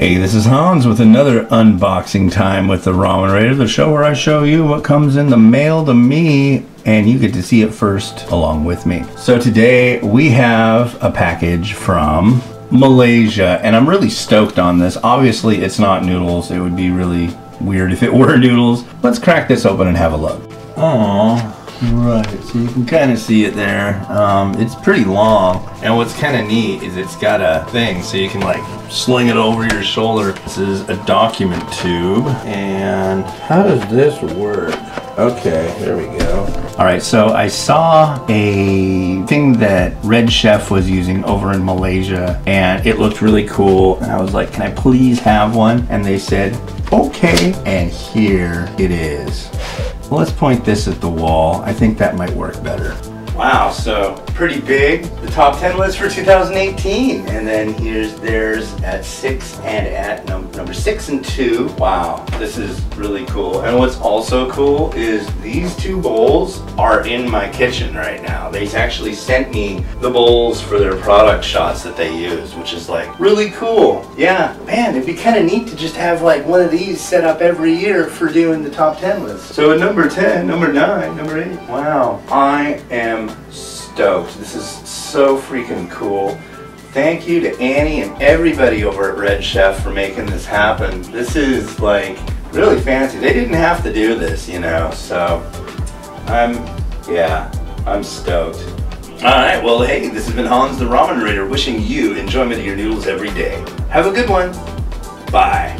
Hey, this is Hans with another unboxing time with the Ramen Rater, the show where I show you what comes in the mail to me and you get to see it first along with me. So today we have a package from Malaysia and I'm really stoked on this. Obviously it's not noodles. It would be really weird if it were noodles. Let's crack this open and have a look. Aww. Right, so you can kind of see it there. It's pretty long, and what's kind of neat is it's got a thing so you can like sling it over your shoulder. This is a document tube, and how does this work? Okay, there we go. All right, so I saw a thing that Red Chef was using over in Malaysia, and it looked really cool, and I was like, can I please have one? And they said, okay, and here it is. Well, let's point this at the wall. I think that might work better. Wow, so pretty big. The top 10 list for 2018. And then here's theirs at 6 and at number 6 and 2. Wow, this is really cool. And what's also cool is these two bowls are in my kitchen right now. They actually sent me the bowls for their product shots that they use, which is like really cool. Yeah, man, it'd be kind of neat to just have like one of these set up every year for doing the top 10 list. So at number 10, number 9, number 8. Wow, I am stoked. This is so freaking cool. Thank you to Annie and everybody over at Red Chef for making this happen. This is like really fancy. They didn't have to do this, you know, so I'm stoked. Alright, well hey, this has been Hans the Ramen Rater wishing you enjoyment of your noodles every day. Have a good one. Bye.